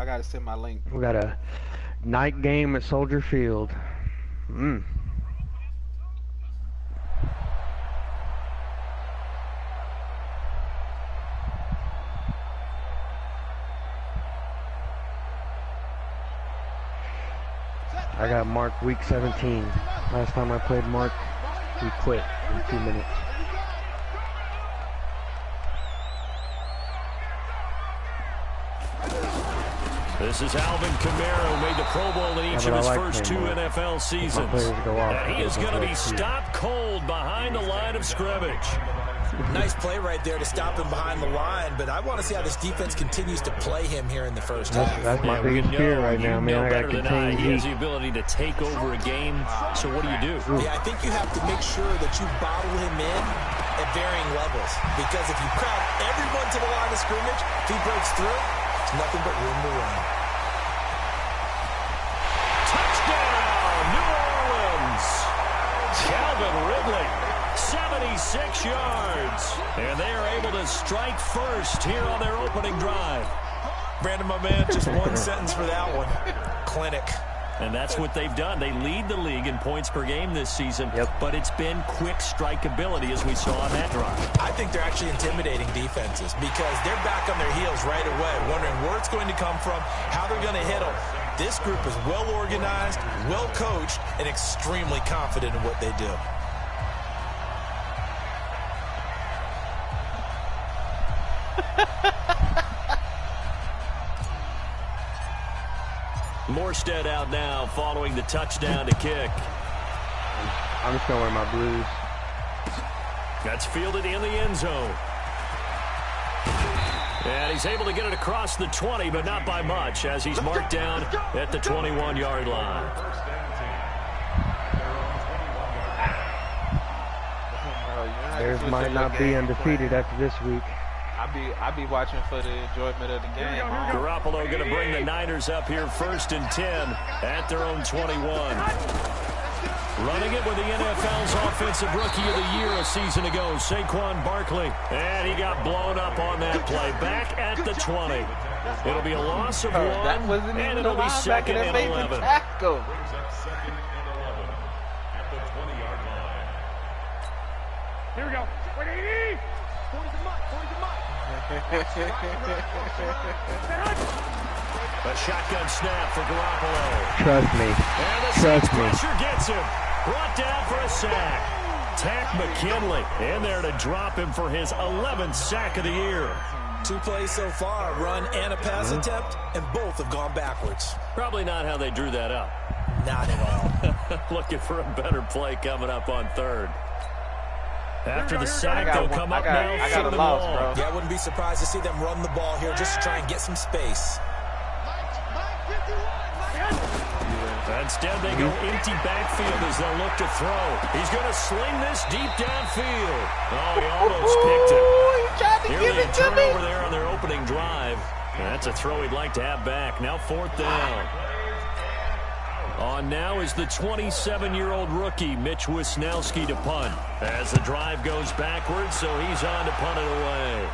gotta send my link. We got a night game at Soldier Field. I got Mark week 17. Last time I played Mark, he quit in 2 minutes. This is Alvin Kamara, made the Pro Bowl in each of his first 2 NFL seasons. And he is going to be stopped cold behind the line of scrimmage. Nice play right there to stop him behind the line, but I want to see how this defense continues to play him here in the first half. That's my biggest fear right now, man. I got to contain He has the ability to take over a game, so what do you do? Yeah, I think you have to make sure that you bottle him in at varying levels, because if you crowd everyone to the line of scrimmage, if he breaks through, it's nothing but room to run. Touchdown, New Orleans! Calvin Ridley. 76 yards, and they are able to strike first here on their opening drive. Brandon, my man, just one sentence for that one. Clinic. And that's what they've done. They lead the league in points per game this season, but it's been quick strikeability as we saw on that drive. I think they're actually intimidating defenses because they're back on their heels right away, wondering where it's going to come from, how they're going to hit them. This group is well organized, well coached, and extremely confident in what they do. Morstead out now following the touchdown to kick. I'm just going to wear my blues. That's fielded in the end zone. And he's able to get it across the 20, but not by much, as he's marked down at the 21-yard line. Bears might not be undefeated after this week. I be watching for the enjoyment of the game. Garoppolo going to bring the Niners up here 1st and 10 at their own 21. Running it with the NFL's Offensive Rookie of the Year a season ago, Saquon Barkley. And he got blown up on that play. Back at the 20. It'll be a loss of 1, and it'll be 2nd and 11. Tackle. Here we go. A shotgun snap for Garoppolo. Trust me. And the Saints pressure gets him. Brought down for a sack. Tack McKinley in there to drop him for his 11th sack of the year. 2 plays so far, a run and a pass attempt, and both have gone backwards. Probably not how they drew that up. Not at all. Looking for a better play coming up on 3rd. After the sack, they'll come up now. I got a loss, bro. Yeah, I wouldn't be surprised to see them run the ball here just to try and get some space. Instead, they go empty backfield as they'll look to throw. He's going to sling this deep downfield. Oh, he almost picked it. He tried to give it to me. Turnover there on their opening drive. And that's a throw he'd like to have back. Now 4th down. On now is the 27-year-old rookie, Mitch Wisnowski, to punt. As the drive goes backwards, so he's on to punt it away.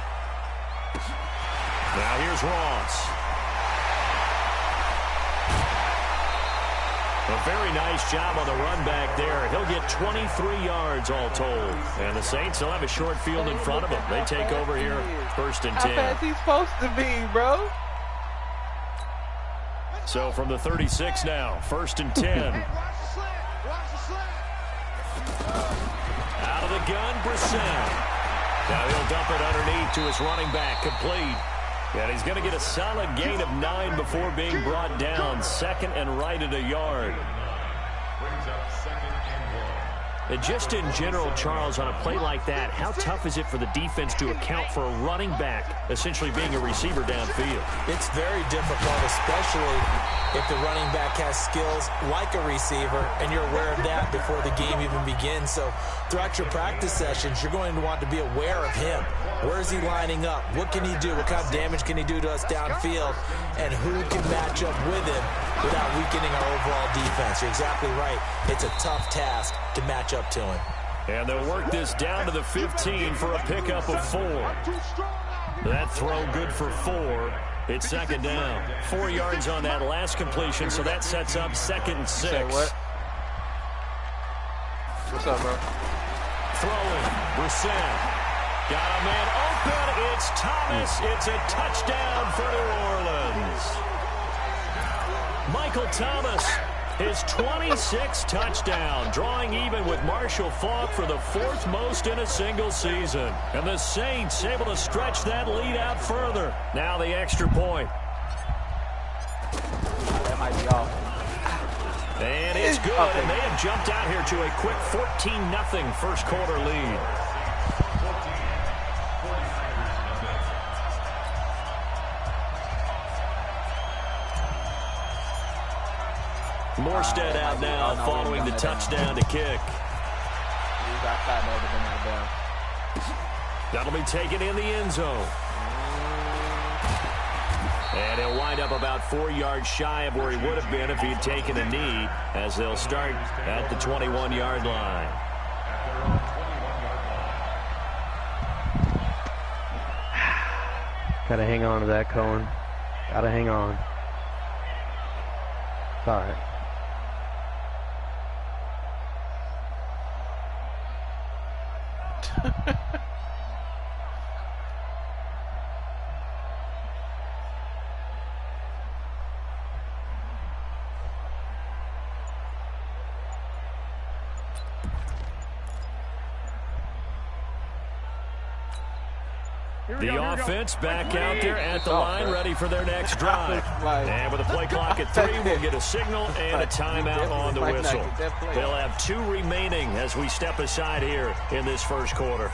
Now here's Ross. A very nice job on the run back there. He'll get 23 yards all told. And the Saints will have a short field in front of them. They take over here 1st and 10. How fast he's supposed to be, bro? So from the 36 now, 1st and 10. Out of the gun, Blessem. Now he'll dump it underneath to his running back, complete. And he's going to get a solid gain of 9 before being brought down. 2nd and right at a yard. And just in general, Charles, on a play like that, how tough is it for the defense to account for a running back essentially being a receiver downfield? It's very difficult, especially if the running back has skills like a receiver, and you're aware of that before the game even begins. So throughout your practice sessions, you're going to want to be aware of him. Where is he lining up? What can he do? What kind of damage can he do to us downfield? And who can match up with him without weakening our overall defense? You're exactly right. It's a tough task to match up to him. And they'll work this down to the 15 for a pickup of 4. That throw good for 4. It's second down. 4 yards on that last completion, so that sets up 2nd and 6. What? What's up, bro? Throwing. Blessem. Got a man open. It's Thomas. It's a touchdown for New Orleans. Michael Thomas, his 26th touchdown, drawing even with Marshall Faulk for the 4th most in a single season. And the Saints able to stretch that lead out further. Now the extra point. That might be off. And it's good, and they have jumped out here to a quick 14-0 first quarter lead. Morstead out now following the touchdown to kick. That'll be taken in the end zone. And he'll wind up about 4 yards shy of where he would have been if he'd taken a knee, as they'll start at the 21-yard line. Gotta hang on to that, Cohen. Gotta hang on. It's all right. The offense back out there at the line, ready for their next drive. And with a play clock at 3, we'll get a signal and a timeout on the whistle. They'll have 2 remaining as we step aside here in this first quarter.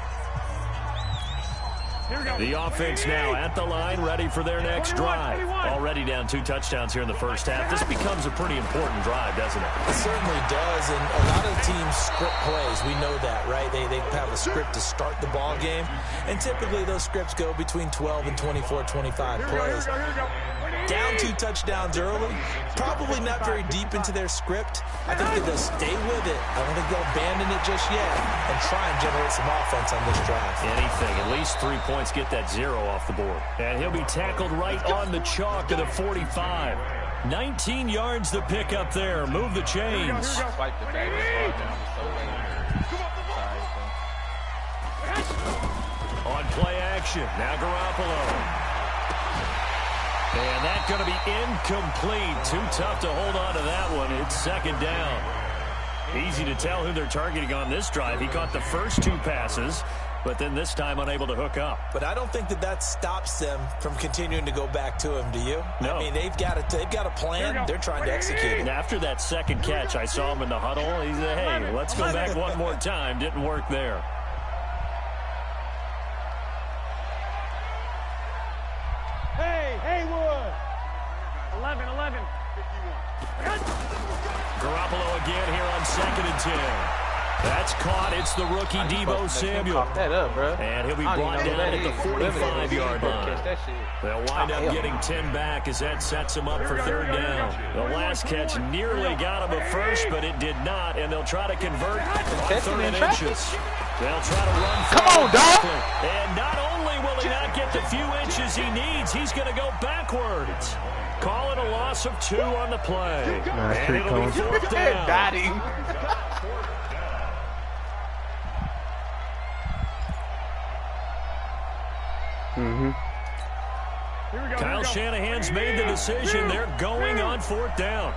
The offense now at the line, ready for their next drive. Already down 2 touchdowns here in the first half. This becomes a pretty important drive, doesn't it? It certainly does, and a lot of teams script plays. We know that, right? They have a script to start the ball game, and typically those scripts go between 12 and 24, 25 plays. Down 2 touchdowns early, probably not very deep into their script. I think that they'll stay with it. I don't think they'll abandon it just yet and try and generate some offense on this drive. Anything, at least 3 points, get that 0 off the board. And he'll be tackled right on the chalk at the 45. 19 yards to pick up there. Move the chains. On play action, now Garoppolo. And that's going to be incomplete. Too tough to hold on to that one. It's second down. Easy to tell who they're targeting on this drive. He caught the first 2 passes, but then this time unable to hook up. But I don't think that stops them from continuing to go back to him, do you? No. I mean, they've got a plan. They're trying to execute it. And after that second catch, I saw him in the huddle. He said, hey, let's go back one more time. Didn't work there. Haywood. 11. Garoppolo again here on 2nd and 10. That's caught. It's the rookie Deebo Samuel. And he'll be brought down at the 45-yard line. They'll wind up getting 10 back as that sets them up for 3rd down. The last catch nearly got him a first, but it did not, and they'll try to convert on 3rd and inches. They'll try to run. Come on, dog! And not only will he not get the few inches he needs, he's going to go backwards. Call it a loss of 2 on the play. And it'll be 4th down. Got him. Kyle Shanahan's made the decision. They're going on 4th down.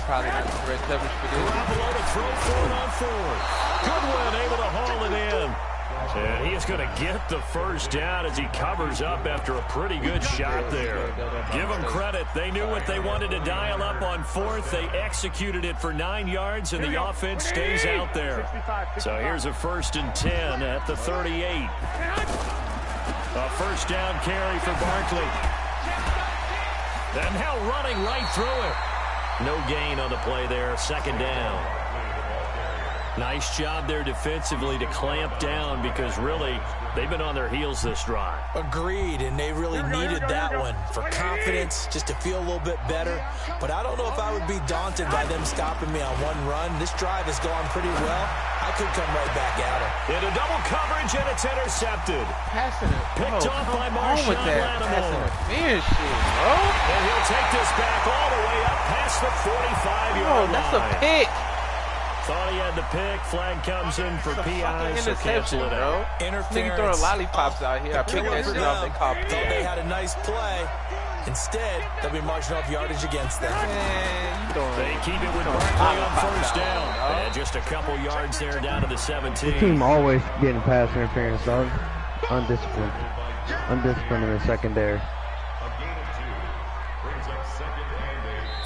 Probably not the great coverage for this. Garoppolo to throw for it on 4th. Goodwin able to haul it in. And he is going to get the first down as he covers up after a pretty good shot there. Give them credit. They knew what they wanted to dial up on 4th. They executed it for 9 yards, and the offense stays out there. So here's a 1st and 10 at the 38. A first down carry for Barkley. And now running right through it. No gain on the play there. 2nd down. Nice job there defensively to clamp down because really they've been on their heels this drive. Agreed, and they really needed that one for confidence, just to feel a little bit better. But I don't know if I would be daunted by them stopping me on one run. This drive has gone pretty well. I could come right back at them. Into double coverage, and it's intercepted. Passing it. Picked off by Marshawn Lattimore. Man, shit, bro. And he'll take this back all the way up past the 45-yard line. That's a pick. Thought he had the pick. Flag comes in for PI, so cancel it out. Interference. Nigga throwing lollipops out here. I picked that shit off. They called Thought they had a nice play. Instead, they'll be marching off yardage against them. Man, they keep it with Barkley on first down. And just a couple yards there down to the 17. The team always getting pass interference, dog. Undisciplined. Undisciplined in the secondary.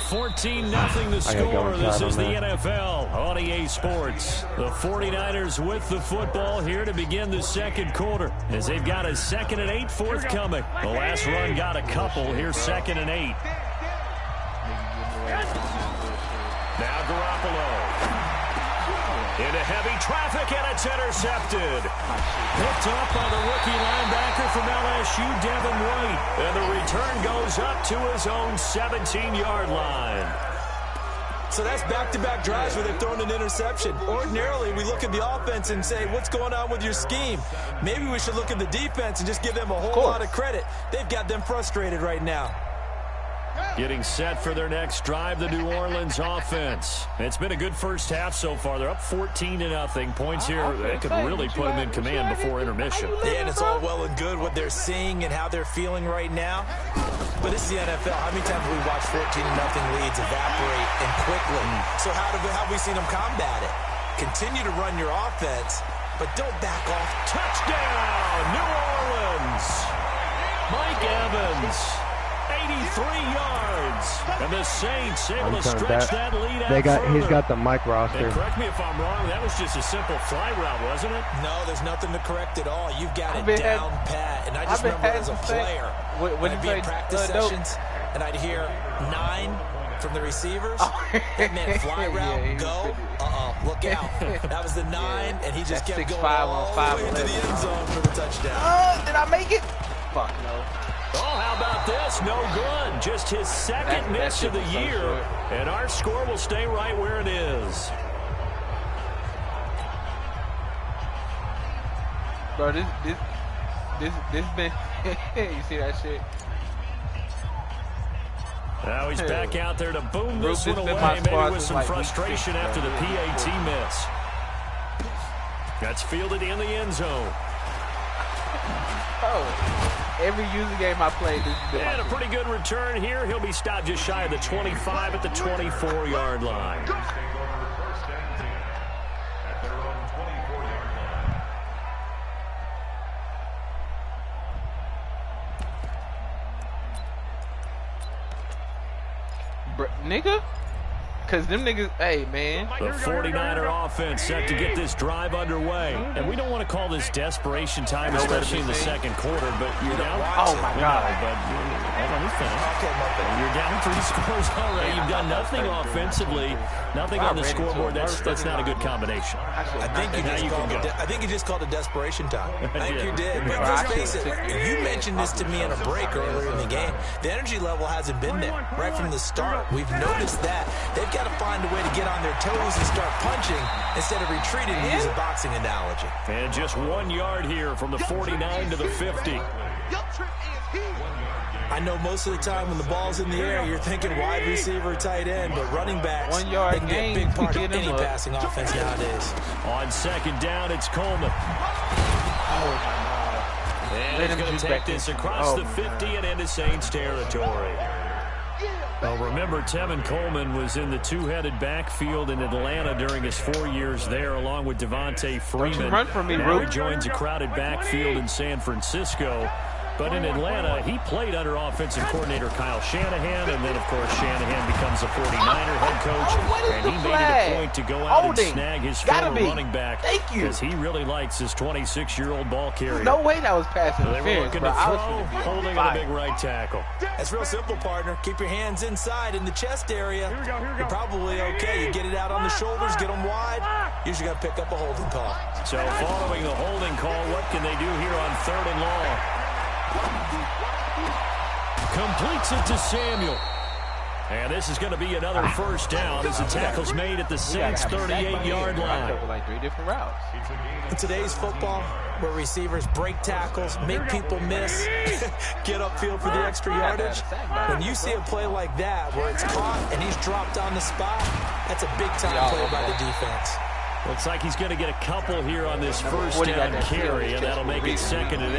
14-0 the score. This is the NFL on EA Sports. The 49ers with the football here to begin the second quarter as they've got a 2nd and 8 forthcoming. The last run got a couple. Here's 2nd and 8. Now Garoppolo. Into heavy traffic, and it's intercepted. Picked up by the rookie linebacker from LSU, Devin White. And the return goes up to his own 17-yard line. So that's back-to-back drives where they've thrown an interception. Ordinarily, we look at the offense and say, what's going on with your scheme? Maybe we should look at the defense and just give them a whole lot of credit. They've got them frustrated right now. Getting set for their next drive, the New Orleans offense. It's been a good first half so far. They're up 14-0. Points here, they could really put them in command before intermission. Yeah, and it's all well and good what they're seeing and how they're feeling right now. But this is the NFL. How many times have we watched 14-0 leads evaporate and quickly? So how have we seen them combat it? Continue to run your offense, but don't back off. Touchdown, New Orleans. Mike Evans. 83 yards, and the Saints able to stretch that lead out further. He's got the Mike roster. And correct me if I'm wrong, that was just a simple fly route, wasn't it? No, there's nothing to correct at all. You've got it down pat. And I just remember as a player, when I'd be in practice sessions, and I'd hear 9 from the receivers. That meant fly route, go, look out. That was the 9, and he just kept going all the way into the end zone for the touchdown. Did I make it? Fuck no. Oh, how about this? No good. Just his second miss of the year, and our score will stay right where it is. Bro, this been you see that shit? Now he's back out there to boom this one away, maybe with some frustration after the PAT miss. That's fielded in the end zone. Oh, every user game I played, this has been and a pretty good return here. He'll be stopped just shy of the 25 at the 24-yard line. Nigga? Because them niggas, hey, man. The 49er offense set to get this drive underway. And we don't want to call this desperation time, especially in the second quarter, but you're down. Oh, my God. But you're down 3 scores already. You've done nothing offensively, nothing on the scoreboard. That's not a good combination. I think you just called it desperation time. I think you did. But let's face it, you mentioned this to me in a break earlier in the game. The energy level hasn't been there right from the start. We've noticed that. They've got to find a way to get on their toes and start punching instead of retreating, to use a boxing analogy. And just 1 yard here from the 49 to the 50. I know most of the time when the ball's in the air, you're thinking wide receiver, tight end, but running backs, 1 yard they can get a big part of any passing offense nowadays. On second down, it's Coleman. Oh, my God. And he's going to take this across the 50 and into Saints territory. Well, remember, Tevin Coleman was in the two-headed backfield in Atlanta during his 4 years there, along with Devontae Freeman. Don't you run from me, now Root. he joins a crowded backfield in San Francisco. But in Atlanta, he played under offensive coordinator Kyle Shanahan, and then, of course, Shanahan becomes a 49er head coach, and he made it a point to go out and snag his former running back because he really likes his 26-year-old ball carrier. No way that was passing They were looking to throw, holding on a big right tackle. That's real simple, partner. Keep your hands inside in the chest area. You're probably okay. You get it out on the shoulders, get them wide. usually going to pick up a holding call. So following the holding call, what can they do here on 3rd and long? Completes it to Samuel. And this is going to be another first down as the tackle's made at the Saints' 38-yard line. Like 3 different routes. In today's football, where receivers break tackles, make people miss, get upfield for the extra yardage, when you see a play like that where it's caught and he's dropped on the spot, that's a big-time play by the defense. Looks like he's going to get a couple here on this first down carry, and that'll make it 2nd and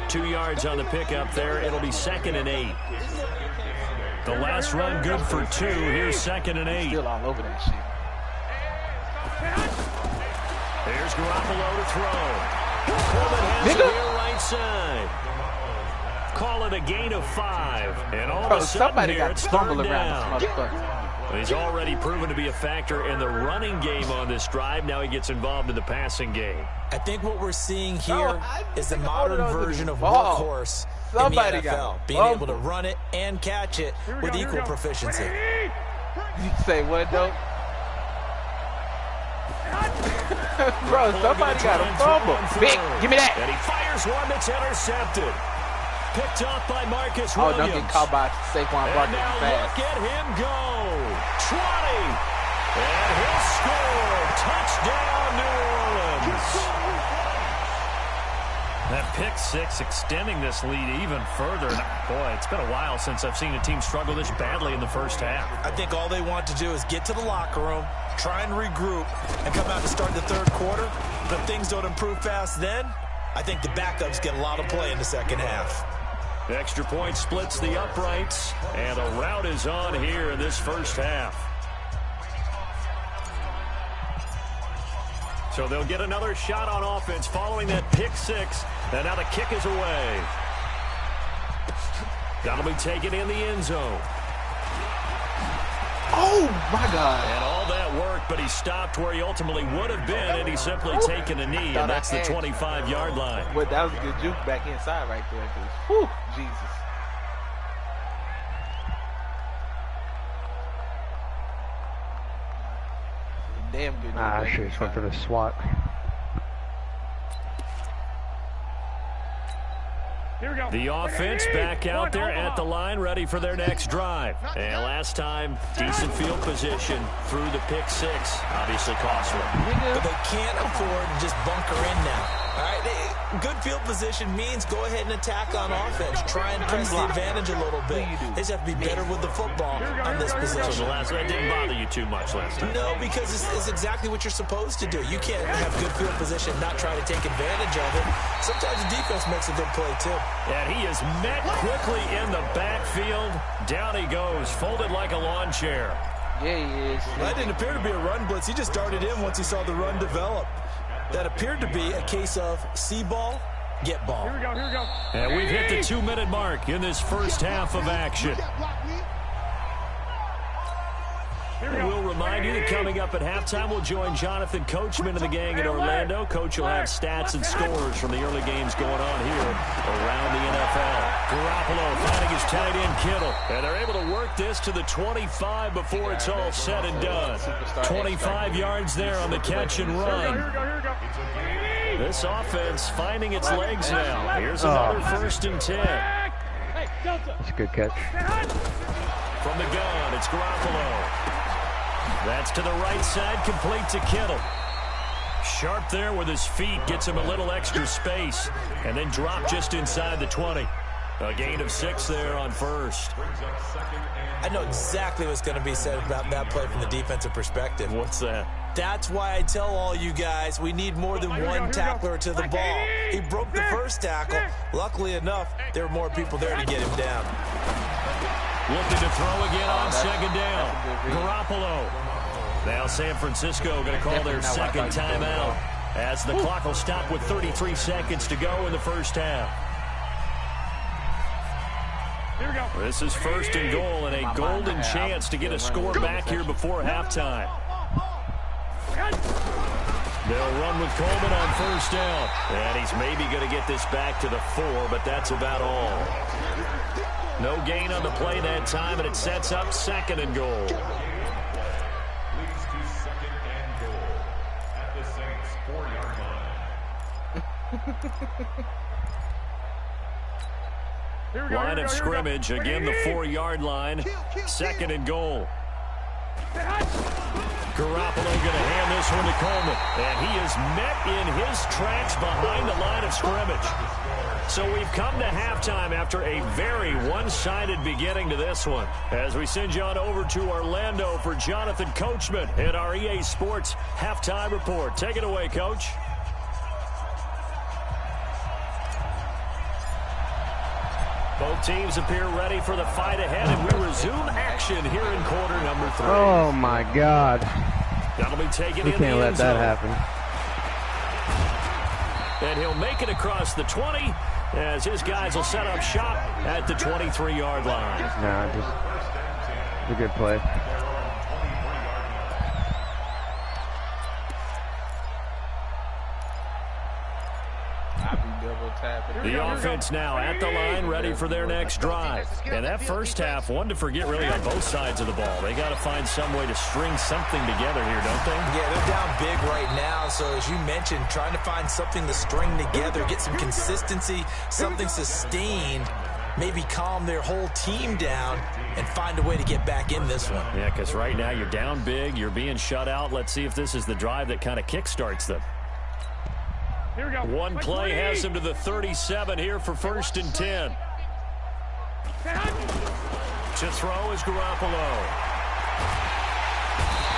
8. 2 yards on the pickup there. It'll be 2nd and 8. The last run good for 2. Here's 2nd and 8. Still all over that shit. Here's Garoppolo to throw. Coleman has it here right side. Call it a gain of 5. And all of a sudden somebody here, got it's stumbled 3rd around down. this motherfucker. He's already proven to be a factor in the running game on this drive. Now he gets involved in the passing game. I think what we're seeing here is the modern version of workhorse in the NFL. Being able to run it and catch it with equal proficiency. You say what, though? Bro, somebody got a fumble. Vic, give me that. And he fires one that's intercepted. Picked off by Marcus Oh, Williams. don't get caught by Saquon Barkley now fast. look at him go. 20. And he'll score. Touchdown, New Orleans. That pick 6 extending this lead even further. Boy, it's been a while since I've seen a team struggle this badly in the first half. I think all they want to do is get to the locker room, try and regroup, and come out to start the 3rd quarter. But if things don't improve fast then, I think the backups get a lot of play in the 2nd half. The extra point splits the uprights, and a rout is on here in this first half. So they'll get another shot on offense following that pick 6, and now the kick is away. That'll be taken in the end zone. Oh, my God. And all that work, but he stopped where he ultimately would have been, and he's simply taken a knee, and that's the 25-yard line. Well, that was a good juke back inside right there. Whew, Jesus. Damn good. I should have went for the SWAT. Here we go. The offense back out there at the line, ready for their next drive. And last time, decent field position through the pick 6. Obviously costly. But they can't afford to just bunker in now. All right, good field position means go ahead and attack on offense. Try and press the advantage a little bit. They just have to be better with the football on this possession. So that didn't bother you too much last time? No, because it's exactly what you're supposed to do. You can't have good field position, not try to take advantage of it. Sometimes the defense makes a good play, too. And he is met quickly in the backfield. Down he goes, folded like a lawn chair. Yeah, he is. That didn't appear to be a run blitz. He just darted in once he saw the run develop. That appeared to be a case of see ball, get ball. Here we go, here we go. And we've hit the 2-minute mark in this first half of action. And we'll remind you that coming up at halftime, we'll join Jonathan Coachman and the gang in Orlando. Coach will have stats and scores from the early games going on here around the NFL. Garoppolo finding his tight end Kittle. And they're able to work this to the 25 before it's all said and done. 25 yards there on the catch and run. Here we go, here we go. This offense finding its legs now. Here's another 1st and 10. Hey, Delta. That's a good catch. From the gun, it's Garoppolo. That's to the right side, complete to Kittle. Sharp there with his feet, gets him a little extra space, and then drop just inside the 20. A gain of 6 there on 1st. I know exactly what's going to be said about that play from the defensive perspective. What's that? That's why I tell all you guys we need more than one tackler to the ball. He broke the first tackle. Luckily enough, there were more people there to get him down. Looking to throw again on 2nd down. Garoppolo. Now San Francisco going to call their 2nd timeout as the clock will stop with 33 seconds to go in the first half. Here we go. This is 1st and goal and a golden chance to get a score back here before halftime. They'll run with Coleman on 1st down. And he's maybe going to get this back to the 4, but that's about all. No gain on the play that time, and it sets up 2nd and goal. Line of scrimmage, again the 4-yard line. Second and goal. Garoppolo going to hand this one to Coleman. And he is met in his tracks behind the line of scrimmage. So we've come to halftime after a very one-sided beginning to this one. As we send you on over to Orlando for Jonathan Coachman at our EA Sports Halftime Report. Take it away, Coach. Both teams appear ready for the fight ahead, and we resume action here in quarter number 3. Oh, my God. That'll be taken in the end zone. We can't let that happen. And he'll make it across the 20 as his guys will set up shop at the 23-yard line. Nah, just a good play. The offense now at the line, ready for their next drive. And that first half, one to forget really on both sides of the ball. They got to find some way to string something together here, don't they? Yeah, they're down big right now. So as you mentioned, trying to find something to string together, get some consistency, something sustained, maybe calm their whole team down and find a way to get back in this one. Yeah, because right now you're down big, you're being shut out. Let's see if this is the drive that kind of kickstarts them. Here we go. One play has him to the 37 here for 1st and 10. To throw is Garoppolo.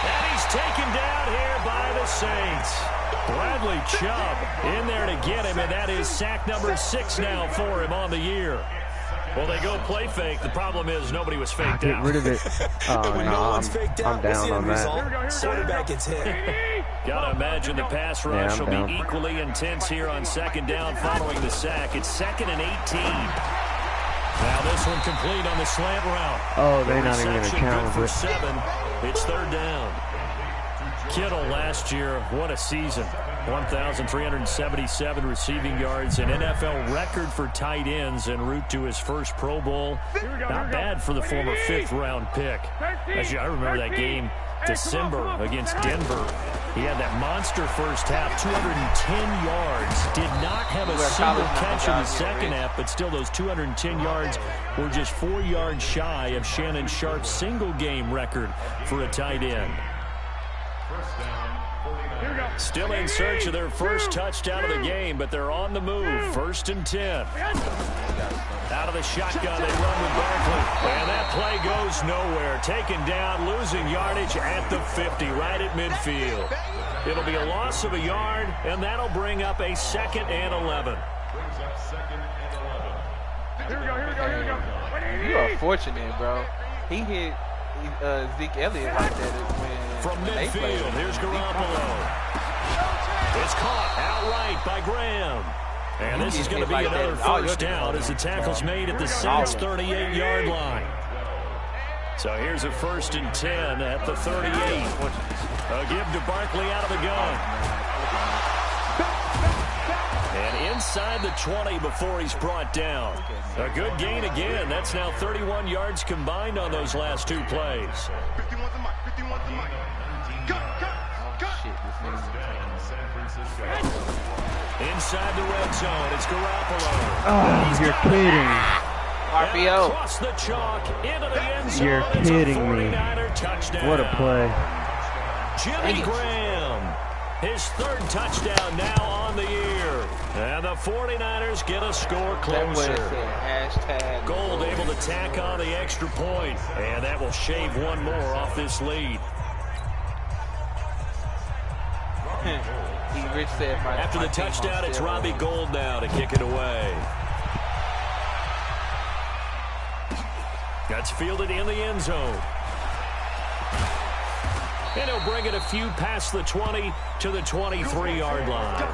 And he's taken down here by the Saints. Bradley Chubb in there to get him, and that is sack number 6 now for him on the year. Well, they go play fake. The problem is nobody was faked Get out. rid of it. Oh, When no, no one's faked out, I'm we'll see down the on result. that. Quarterback gets hit. Got to imagine the pass rush I'm will down. be equally intense here on 2nd down following the sack. It's 2nd and 18. Now this one complete on the slant route. Oh, they're not even going to Reception count good for it. 7. It's 3rd down. Kittle last year, what a season. 1,377 receiving yards, an NFL record for tight ends en route to his first Pro Bowl. Not bad for the former 5th-round pick. Actually, I remember that game, December against Denver. He had that monster first half, 210 yards. Did not have a single catch in the second half, but still those 210 yards were just 4 yards shy of Shannon Sharp's single-game record for a tight end. Still in search of their first touchdown of the game, but they're on the move. 1st and 10. Out of the shotgun, they run with Barkley. And that play goes nowhere. Taken down, losing yardage at the 50, right at midfield. It'll be a loss of a yard, and that'll bring up a 2nd and 11. Here we go. You are fortunate, bro. He hit Zeke Elliott like that From when they played. midfield, here's Garoppolo. It's caught outright by Graham. And this is going to be another first down as the tackle's made at the Saints' 38-yard line. So here's a 1st and 10 at the 38. A give to Barkley out of the gun. And inside the 20 before he's brought down. A good gain again. That's now 31 yards combined on those last 2 plays. Inside the red zone, it's Garoppolo. Oh, you're kidding. RPO. Across the chalk, into the end zone. You're It's a kidding me. 49er touchdown. What a play. Jimmy Graham, his 3rd touchdown now on the year. And the 49ers get a score closer. Gold able to tack on the extra point, and that will shave one more off this lead. After the touchdown, it's Robbie Gould now to kick it away. That's fielded in the end zone. And he'll bring it a few past the 20 to the 23-yard line.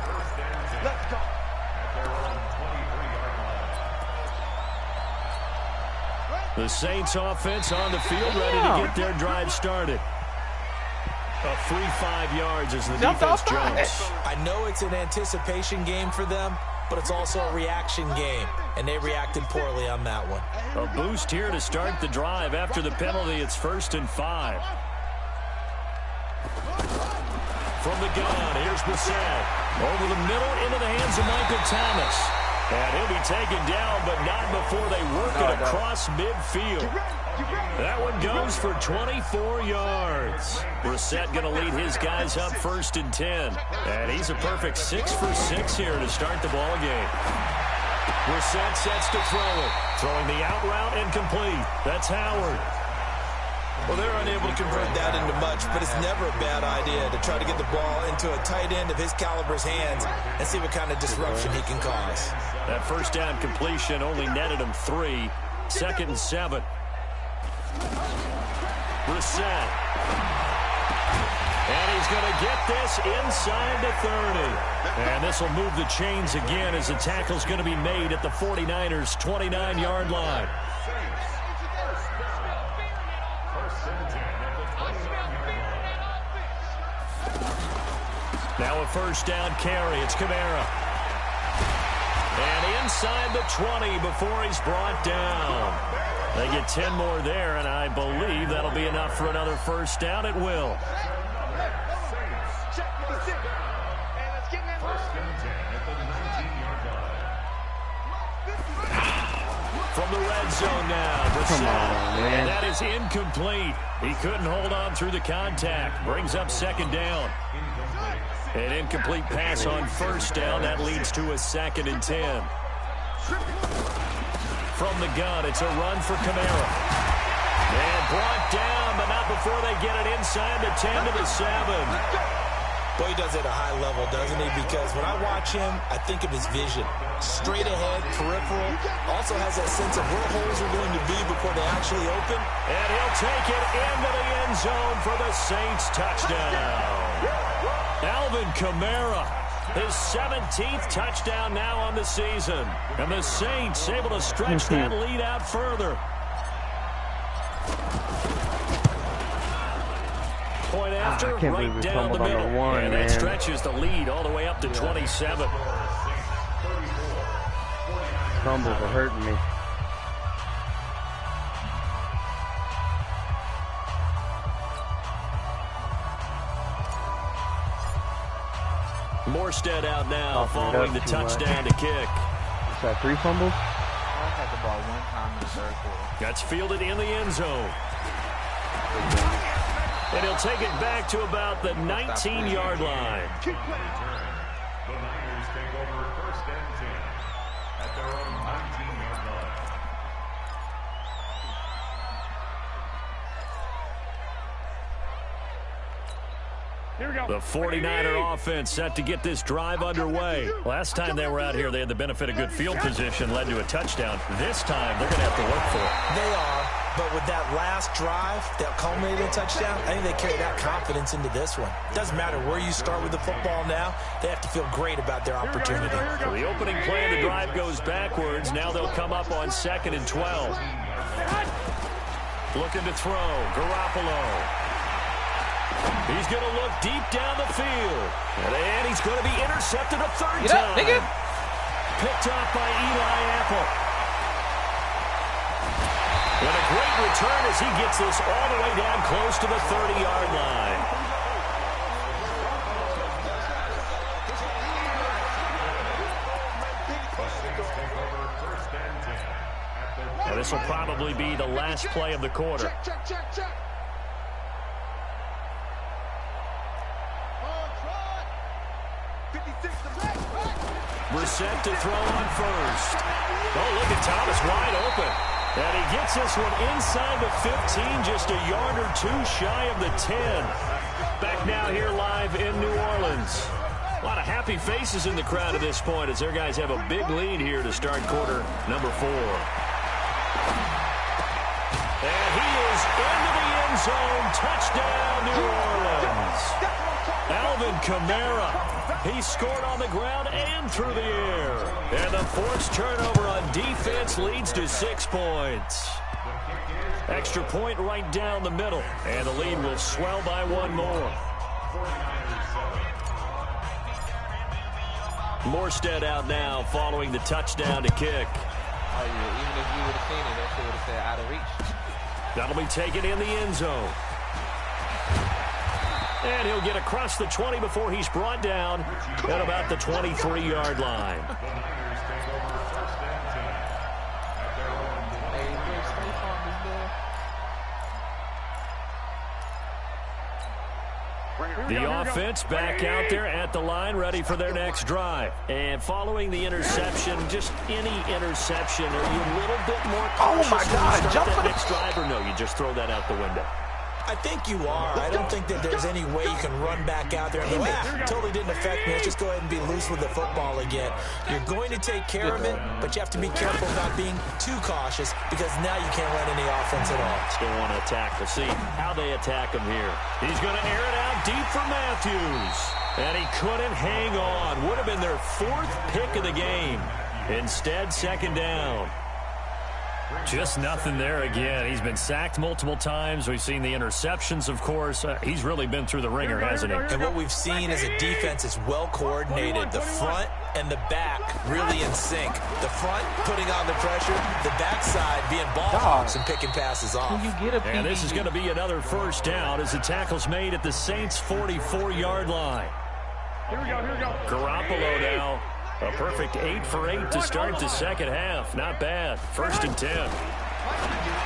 The Saints offense on the field ready to get their drive started. A free 5 yards as the defense jumps. I know it's an anticipation game for them, but it's also a reaction game, and they reacted poorly on that one. A boost here to start the drive. After the penalty, it's 1st and 5. From the gun, here's Blessem. Over the middle, into the hands of Michael Thomas. And he'll be taken down, but not before they work it across midfield. That one goes for 24 yards. Brissett going to lead his guys up 1st and 10. And he's a perfect 6 for 6 here to start the ball game. Brissett sets to throw it. Throwing the out route incomplete. That's Howard. Well, they're unable to convert that into much, but it's never a bad idea to try to get the ball into a tight end of his caliber's hands and see what kind of disruption he can cause. That first down completion only netted him 3. 2nd and 7. Brissett. And he's going to get this inside the 30. And this will move the chains again as the tackle's going to be made at the 49ers' 29-yard line. Now a first down carry. It's Kamara. And inside the 20 before he's brought down. They get 10 more there, and I believe that'll be enough for another first down. It will. From the red zone now. Come on, man. And that is incomplete. He couldn't hold on through the contact. Brings up 2nd down. An incomplete pass on first down. That leads to a 2nd and 10. From the gun, it's a run for Kamara. And brought down, but not before they get it inside the 10 to the 7. Boy, he does it at a high level, doesn't he? Because when I watch him, I think of his vision. Straight ahead, peripheral. Also has that sense of where holes are going to be before they actually open. And he'll take it into the end zone for the Saints touchdown. Alvin Kamara, his 17th touchdown now on the season. And the Saints able to stretch that lead out further. Point after, right down the middle. And that stretches the lead all the way up to 27. Fumbles are hurting me. Morstead out now following the touchdown to kick. Is that 3 fumbles? I had the ball 1 time in the 3rd quarter. That's fielded in the end zone. And he'll take it back to about the 19-yard line. The Niners take over 1st and 10 at their own 19-yard line. Here we go. The 49er offense set to get this drive underway. Last time they were out here, they had the benefit of good field position, led to a touchdown. This time, they're going to have to work for it. They are, but with that last drive that culminated in a touchdown, I think they carry that confidence into this one. It doesn't matter where you start with the football now. They have to feel great about their opportunity. So the opening play of the drive goes backwards. Now they'll come up on 2nd and 12. Looking to throw. Garoppolo. He's going to look deep down the field. And he's going to be intercepted a 3rd time. Nigga. Picked off by Eli Apple. And a great return as he gets this all the way down close to the 30-yard line. Now this will probably be the last play of the quarter. Brissett to throw on first. Oh, look at Thomas wide open. And he gets this one inside the 15, just a yard or 2 shy of the 10. Back now here live in New Orleans. A lot of happy faces in the crowd at this point as their guys have a big lead here to start quarter number 4. And he is into the end zone. Touchdown, New Orleans. Alvin Kamara. He scored on the ground and through the air. And the forced turnover on defense leads to 6 points. Extra point right down the middle. And the lead will swell by 1 more. Morstead out now following the touchdown to kick. Oh, yeah. Even if you would have seen it, that shit would have said out of reach. That'll be taken in the end zone. And he'll get across the 20 before he's brought down at about the 23-yard line. The offense back out there at the line, ready for their next drive. And following the interception, just any interception, are you a little bit more cautious when you start that next drive, or no, you just throw that out the window? I think you are. I don't think that there's any way you can run back out there and go, totally didn't affect me. Let's just go ahead and be loose with the football again. You're going to take care of it, but you have to be careful not being too cautious because now you can't run any offense at all. Still want to attack. We'll see how they attack him here. He's going to air it out deep for Matthews. And he couldn't hang on. Would have been their 4th pick of the game. Instead, 2nd down. Just nothing there again. He's been sacked multiple times. We've seen the interceptions, of course. He's really been through the ringer, hasn't he? And what we've seen is a defense that's well coordinated. The front and the back really in sync. The front putting on the pressure. The backside being ball hawks and picking passes off. And this is going to be another 1st down as the tackle's made at the Saints' 44-yard line. Here we go. Garoppolo now. A perfect 8 for 8 to start the 2nd half. Not bad. 1st and 10.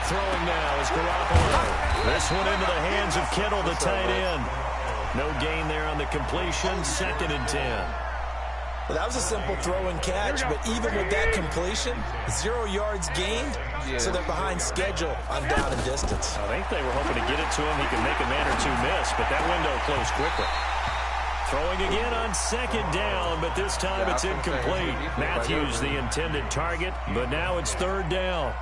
Throwing now is Garoppolo. This one into the hands of Kittle, the tight end. No gain there on the completion. 2nd and 10. Well, that was a simple throw and catch, but even with that completion, 0 yards gained, so they're behind schedule on down and distance. I think they were hoping to get it to him. He could make a man or two miss, but that window closed quickly. Throwing again on 2nd down, but this time it's incomplete. Matthews the intended target, but now it's 3rd down.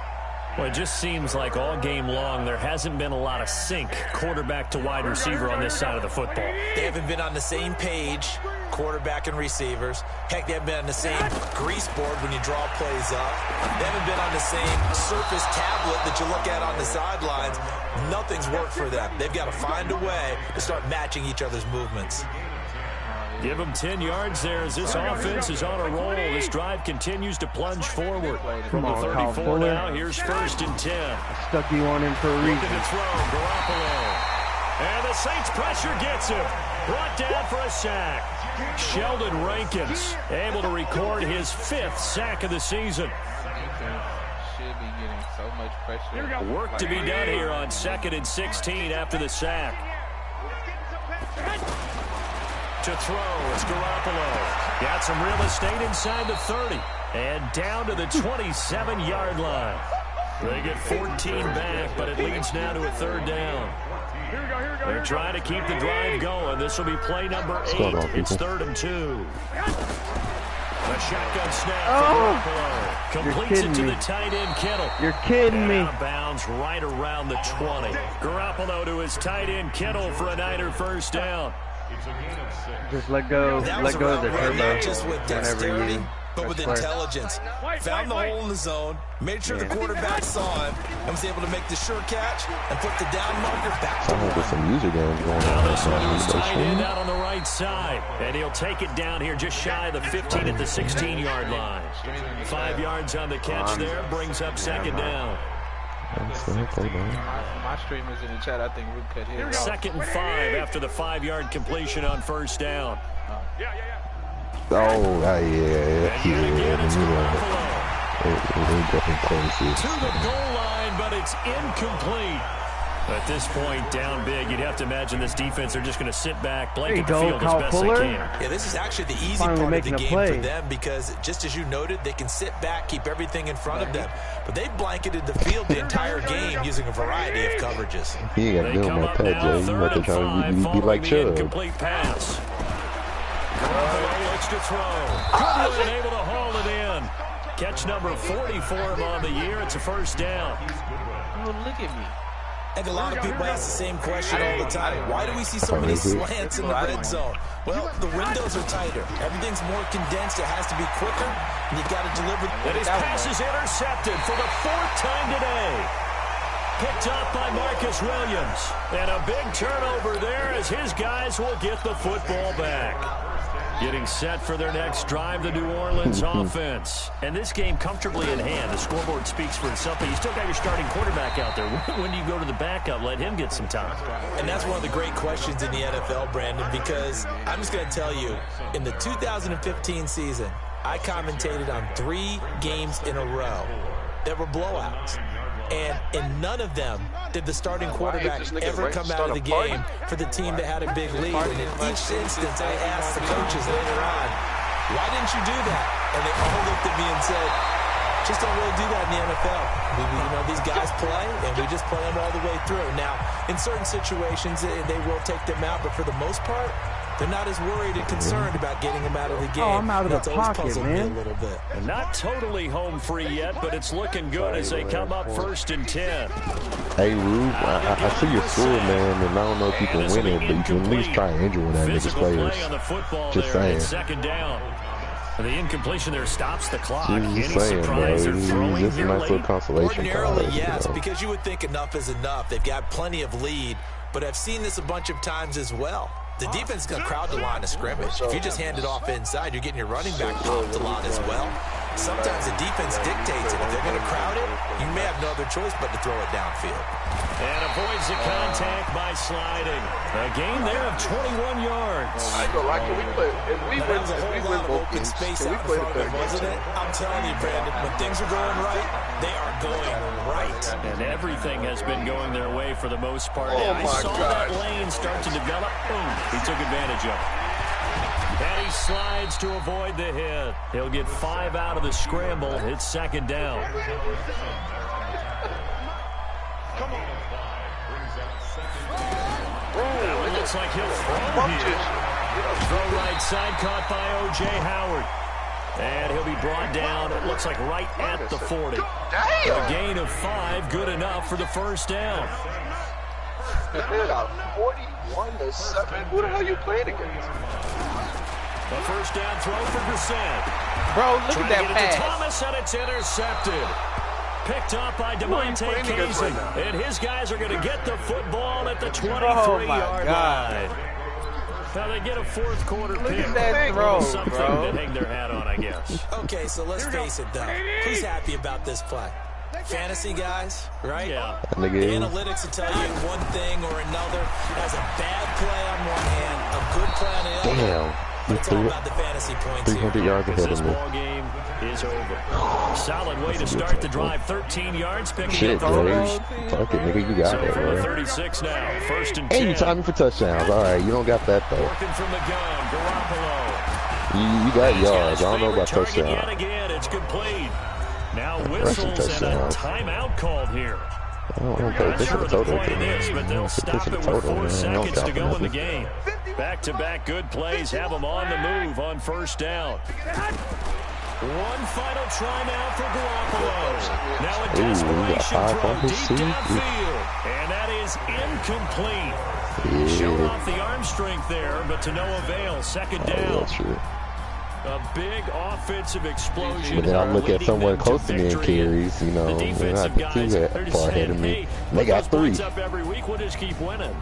Well, it just seems like all game long there hasn't been a lot of sync quarterback to wide receiver on this side of the football. They haven't been on the same page, quarterback and receivers. Heck, they haven't been on the same grease board when you draw plays up. They haven't been on the same surface tablet that you look at on the sidelines. Nothing's worked for them. They've got to find a way to start matching each other's movements. Give him 10 yards there as this offense is on a roll. This drive continues to plunge forward. From the 34 now, here's 1st and 10. I stuck you on him for a reason. Looking to throw, Garoppolo. And the Saints pressure gets him. Brought down for a sack. Sheldon Rankins able to record his 5th sack of the season. Should be getting so much pressure. Work to be done here on 2nd and 16 after the sack. To throw, it's Garoppolo. Got some real estate inside the 30. And down to the 27-yard line. They get 14 back, but it leads now to a 3rd down. They're trying to keep the drive going. This will be play number 8. It's 3rd and 2. A shotgun snap for Garoppolo. Completes it to the tight end, Kittle. You're kidding me. Out of bounds right around the 20. Garoppolo to his tight end, Kittle, for a Niner 1st down. Just let go of the turbo. Not just with dexterity, but with intelligence. Found the hole in the zone, made sure the quarterback saw him, and was able to make the sure catch and put the down marker back to there's some user games going now on. this one is tight end out on the right side. And he'll take it down here just shy of the 15 at the 16-yard line. 5 yards on the catch there, brings up 2nd down. My streamers in the chat, I think we cut his. 2nd and 5 after the 5-yard completion on 1st down. Oh, yeah. And again, it's Garoppolo. Definitely To the goal line, but it's incomplete. At this point, down big, you'd have to imagine this defense are just going to sit back, blanket the field as best they can. Yeah, this is actually the easy part of the game for them because, just as you noted, they can sit back, keep everything in front of them. But they've blanketed the field the entire game using a variety of coverages. He ain't got to do my pet, Jay. You have to try to be like Chubb. Incomplete pass. Garoppolo looks to throw. Goodwin able to haul it in. Catch number 40 for him on the year. It's a 1st down. Oh, look at me. I think a lot of people ask the same question all the time. Why do we see so many slants in the red zone? Well, the windows are tighter. Everything's more condensed. It has to be quicker, and you've got to deliver. And his pass is intercepted for the 4th time today. Picked up by Marcus Williams. And a big turnover there as his guys will get the football back. Getting set for their next drive, the New Orleans offense. And this game comfortably in hand. The scoreboard speaks for itself, but you still got your starting quarterback out there. When do you go to the backup? Let him get some time. And that's one of the great questions in the NFL, Brandon, because I'm just going to tell you, in the 2015 season, I commentated on 3 games in a row that were blowouts. And in none of them did the starting quarterback ever come out of the game for the team that had a big lead. And in each instance, I asked the coaches later on, why didn't you do that? And they all looked at me and said, just don't really do that in the NFL. These guys play, and we just play them all the way through. Now, in certain situations, they will take them out, but for the most part, they're not as worried and concerned about getting them out of the game. Oh, I'm out of the pocket, man. A little bit. And not totally home free yet, but it's looking good as they come up 1st and 10. Hey, Rube, I see your score, man, and I don't know if you can win it, but you can at least try and injure one of that nigga's players. Just saying. Second down. And the incompletion there stops the clock. Any surprise or throwing here here nice little consolation Ordinarily, prize, yes, you know. because you would think enough is enough. They've got plenty of lead, but I've seen this a bunch of times as well. The defense is going to crowd the line of scrimmage. If you just hand it off inside, you're getting your running back popped a lot as well. Sometimes the defense dictates it. If they're going to crowd it, you may have no other choice but to throw it downfield. And avoids the contact by sliding. A gain there of 21 yards. I go like, can we play? If we win, Open both games, space can we out in play the front of third them, wasn't it? I'm telling you, Brandon, when things are going right, they are going right. And everything has been going their way for the most part. Oh, I my saw God. that lane start to develop. Boom. He took advantage of it. And he slides to avoid the hit. He'll get 5 out of the scramble. It's second down. It looks like he'll throw here. Throw right side, caught by O.J. Howard. And he'll be brought down, it looks like right at the 40. A gain of 5, good enough for the first down. They got 41-7. Who the hell are you playing against? A first down throw for Blessem. Bro, look Trying at to get that it to pass. Thomas, and it's intercepted. Picked up by DeMonte Casey. And his guys are going to get the football at the 23-yard line. Now they get a fourth quarter pick. Look at that throw, Something bro. to hang their hat on, I guess. Okay, so let's face it, though. Who's happy about this play? Fantasy guys, right? Yeah. The analytics will tell you one thing or another. Has a bad play on one hand, a good play on the other. Damn. But it's all about the fantasy points 300 here. yards ahead This of me. ball game is over. Solid way to start the drive. 13 yards, picking Shit, up bro. the Fuck it, nigga, you got So that, from the bro. 36 now, 1st and 10. Hey, you timing for touchdowns. All right, you don't got that, though. Working from the gun, Garoppolo. You got He's got yards. his I don't know about favorite target touchdowns. Yet again, it's complete. Now whistles and a timeout called here. I don't pay Not attention sure to what the total. point is, but they'll stop it with 4 seconds to go in the game. Back-to-back good plays have them on the move on first down. One final try now for Garoppolo. Now a desperation throw deep downfield. And that is incomplete. Showed off the arm strength there, but to no avail. Second down. A big offensive explosion. But then I look at someone close to me in carries, you know, they're not too far ahead of me. They got 3. Up every week, we'll just keep winning.